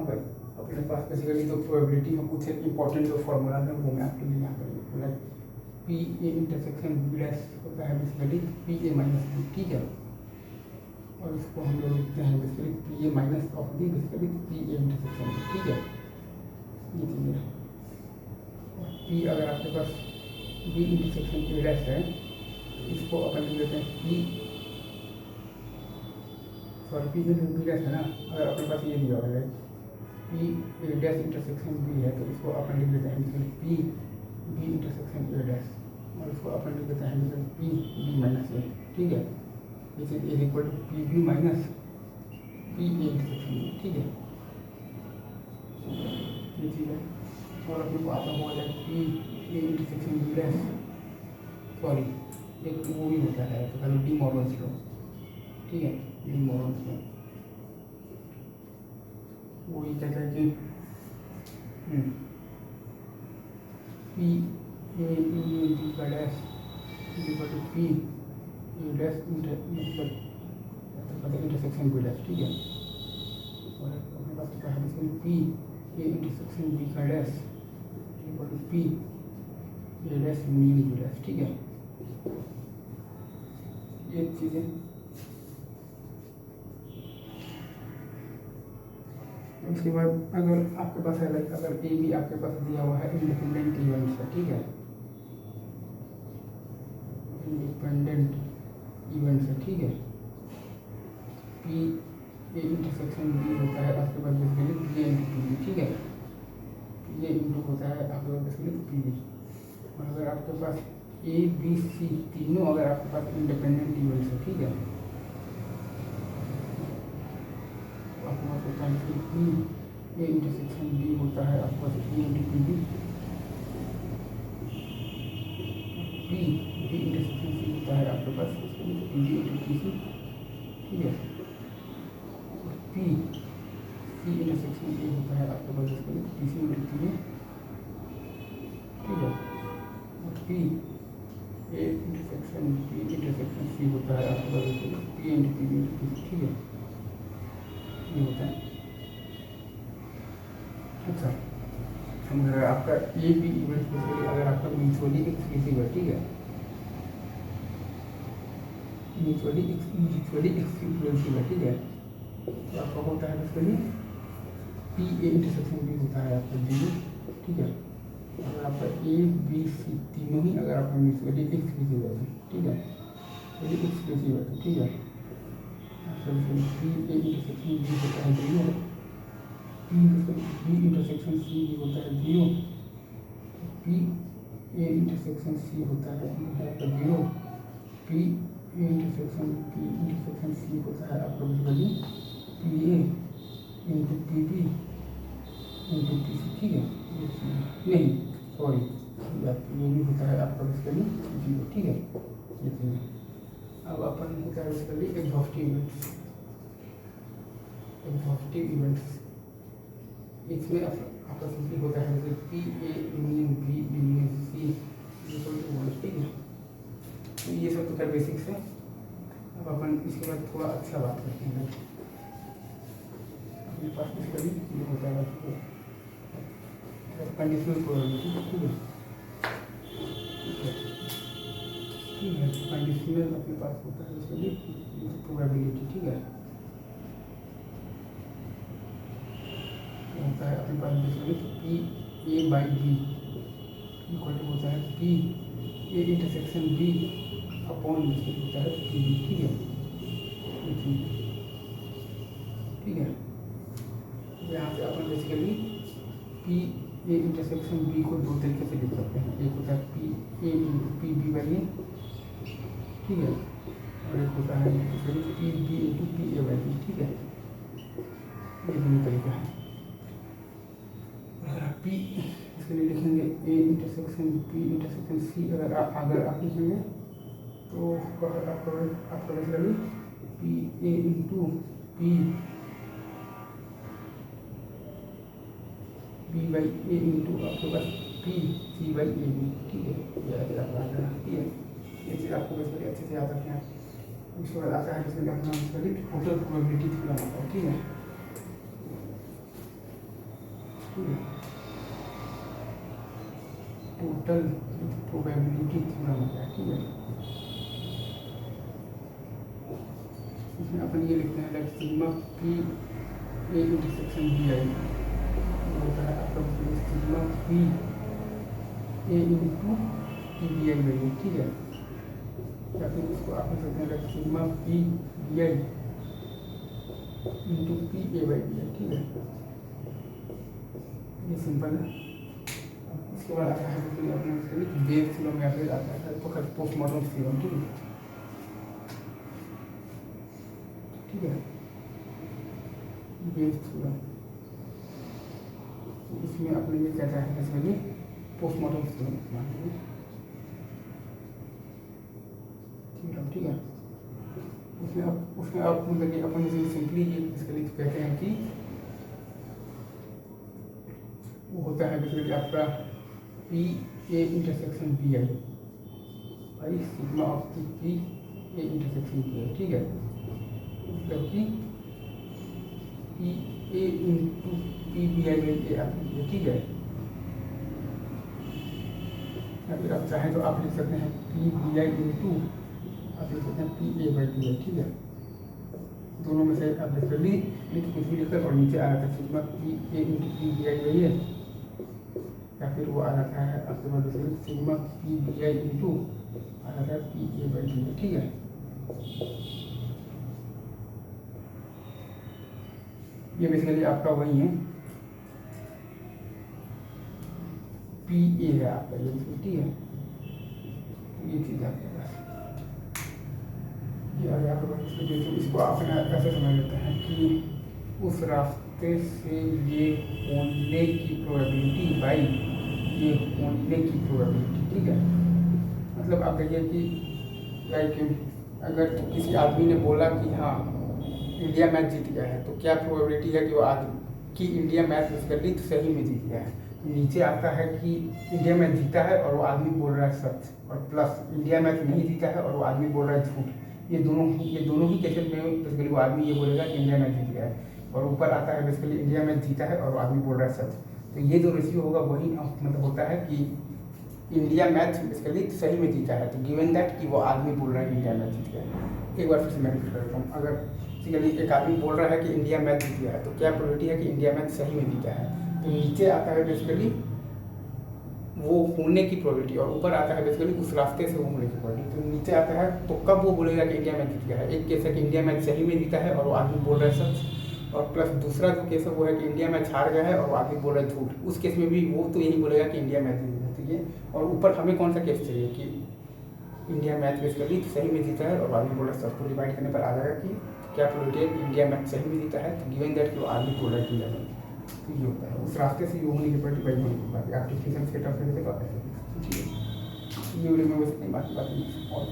पर अपने पास बेसिकली जो प्रोबेबिलिटी में कुछ इंपॉर्टेंट जो फॉर्मूला है वो मैं आपके लिए यहाँ पर लिखूँगा। P A intersection B dash होता है basically P A minus B, ठीक है। और इसको हम लोग लिखते हैं basically P A minus of the basically P A intersection B, ठीक है। ये चीज़ें पी अगर आपके पास बी इंटरसेक्शन ए डैश है, इसको अपन लिख देते हैं P sorry P B dash है ना, अगर अपने पास ये दिया हुआ है P A dash intersection B है, तो इसको अपन लिख देते हैं P B intersection A dash, और इसको अपन लिख देते हैं पी बी माइनस ए, ठीक है। This is equal to P B minus P A intersection B, ठीक है। ये चीज़ है। और अपने को आता हुआ है P A intersection B dash, sorry एक वो भी होता है तो कल डी मॉर्गन्स लॉ, ठीक है। डी मॉर्गन्स लॉ वो ये कहता है कि पी ए बी का dash equal to P A dash मतलब इंटरसेक्शन बी डैश, ठीक है। और अपने पास क्या है इसमें पी ए इंटरसेक्शन बी का dash equal to P A dash mean B dash, ठीक है। ये चीज़ें उसके बाद अगर आपके पास है लाइक अगर ए बी आपके पास दिया हुआ है इंडिपेंडेंट इवेंट्स है, ठीक है। इंडिपेंडेंट इवेंट्स है, ठीक है। पी ए इंटरसेक्शन बी होता है आपके पास basically P A into P B, ठीक है। पी ए इंटू होता है आपके पास बेसिकली पी बी। और अगर आपके पास ए बी सी तीनों अगर आपके पास इंडिपेंडेंट इवेंट्स है, ठीक है, तो आपके पास होता है कि पी ए इंटरसेक्शन बी होता है आपके पास P into P B, P B intersection C होता है आपके पास P B into P C, ठीक है। पी सी इंटरसेक्शन ए होता है आपके पास P C into P B, ठीक है। और पी ए इंटरसेक्शन सी होता है आपके पास P into P B into P C, ठीक है। ये होता है। अच्छा, अगर आपका ए बी इवेंट बेसिकली अगर आपका म्यूचुअली एक्सक्लूसिव है, ठीक है, म्यूचुअली एक्सक्लूसिव है, ठीक है, तो आपका होता है basically P A intersection B होता है आपका 0, ठीक है। अगर आपका ए बी सी तीनों ही अगर आपका म्यूचुअली एक्सक्लूसिव है, ठीक है, एक्सक्लूसिव है, ठीक है, पी ए इंटरसेक्शन बी होता है 0, पी इंटरसेक्शन सी भी होता है 0, पी ए इंटरसेक्शन सी होता है आपका 0, पी ए इंटरसेक्शन सी होता है आपका basically P A into P B into P C, ठीक है। नहीं सॉरी ये भी होता है आपका बेसिकली 0, ठीक है। ये चीज़ अब अपन होता है बेसिकली एग्जॉस्टिव इवेंट्स। इसमें आपका सिंपली होता है जैसे P A union B union C equal to 1, ठीक है। तो ये सब तो खैर बेसिक्स है। अब अपन इसके बाद थोड़ा अच्छा बात करते हैं। अपने पास बेसिकली ये होता है कंडीशनल प्रोबेबिलिटी, ठीक है, ठीक है। कंडीशनल अपने पास होता है बेसिकली प्रोबेबिलिटी, ठीक है, होता है अपने पास basically P A by B equal to होता है P A intersection B upon basically होता है पी बी, ठीक है, ठीक है। यहाँ से अपन basically P A intersection B को दो तरीके से लिख सकते हैं। एक होता है P A into P B by A, ठीक है, और एक होता है P B into P A by B, ठीक है। ये दोनों तरीका है। अगर आप पी इसके लिए लिखेंगे A intersection P intersection C, अगर आप लिखेंगे तो आपका basically P A into P B by A into आपके पास P C by A B, ठीक है। ये ऐसे आपका आता है, ठीक है। ये चीज़ आपको बेसिकली अच्छे से याद रखना है। उसके बाद आता है बेसिकली अपना बेसिकली टोटल प्रोबेबिलिटी थ्योरम आता है, ठीक है। ठीक है, टोटल प्रोबेबिलिटी थ्योरम होता है। ठीक है, इसमें अपन ये लिखते हैं like sigma P A intersection B I होता है आपका sigma P A into P B I value. ठीक है, या फिर इसको आप लिख सकते हैं like sigma P B I into P A by B I. ठीक है, ये सिंपल है। इसके बाद आता है तो अपने बेस थ्योरम या फिर आता है तो पोस्टमॉर्टम थ्योरम। ठीक है, ठीक है, बेस थ्योरम इसमें अपने ये कहता है बेसिकली पोस्टमॉर्टम थ्योरम। ठीक है, उसमें आप मतलब कि अपन सिंपली ये बेसिकली कहते हैं कि वो होता है बेसिकली आपका P A intersection B I by sigma of P A intersection B I. ठीक है, मतलब कि P A into P B I by A आती है। ठीक है, या फिर आप चाहें तो आप लिख सकते हैं पी बी आई इंटू आप लिख सकते हैं P A by B I. ठीक है, दोनों में से आप बेसिकली कुछ भी लिखकर और नीचे आ रहा था sigma P A into P B I by है, या फिर वो आ जाता है आपके पास basically sigma P B I into आ जाता है पी ए बाई बी। ठीक है, ये बेसिकली आपका वही है पी ए है आपका ये। ठीक है, ये चीज़ आपके पास ये आ गया आपके पास। इसको आप ऐसे समझ लेते हैं कि उस रास्ते से ये होने की प्रोबेबिलिटी बाई ये होने की प्रोबेबिलिटी। ठीक है, मतलब आप देखिए कि लाइक अगर किसी आदमी ने बोला कि हाँ इंडिया मैच जीत गया है, तो क्या प्रोबेबिलिटी है कि वो आदमी कि इंडिया मैच बेसिकली सही में जीत गया है। तो नीचे आता है कि इंडिया मैच जीता है और वो आदमी बोल रहा है सच, और प्लस इंडिया मैच नहीं जीता है और वो आदमी बोल रहा है झूठ। ये दोनों ही केसेस में बेसिकली वो आदमी ये बोलेगा कि इंडिया मैच जीत गया है, और ऊपर आता है बेसिकली इंडिया मैच जीता है और वो आदमी बोल रहा है सच। तो ये जो रेशियो होगा वही मतलब होता है कि इंडिया मैच बेसिकली सही में जीता है। तो गिवन दैट कि वो आदमी बोल रहा है इंडिया मैच जीत गया है। एक बार फिर से मैं रिपीट करता हूँ, अगर बेसिकली एक आदमी बोल रहा है कि इंडिया मैच जीत गया है, तो क्या प्रोबेबिलिटी है कि इंडिया मैच सही में जीता है। तो नीचे आता है बेसिकली वो होने की प्रोबेबिलिटी, और ऊपर आता है बेसिकली उस रास्ते से वो होने की प्रोबेबिलिटी। तो नीचे आता है तो कब वो बोलेगा कि इंडिया मैच जीत गया है। एक केस है कि इंडिया मैच सही में जीता है और वो आदमी बोल रहा है सच, और प्लस दूसरा जो केस है वो है कि इंडिया मैच हार गया है और वो आदमी बोल रहा है झूठ। उस केस में भी वो तो यही बोलेगा कि इंडिया मैच जीत गया है। और ऊपर हमें कौन सा केस चाहिए कि इंडिया मैच बेसिकली सही में जीता है और आदमी बोल रहा है सच। को डिवाइड करने पर आ जाएगा कि क्या प्रोबेबिलिटी है कि इंडिया मैच सही में जीता है। तो गिवन दैट कि वो आदमी बोल रहा है इंडिया मैच, तो ये होता है उस रास्ते से ये होने की प्रोबेबिलिटी बाई होने की बात। आप डिफिनेशन के टर्म से देखें तो ऐसे ये वीडियो में बस इतनी बाकी बात नहीं और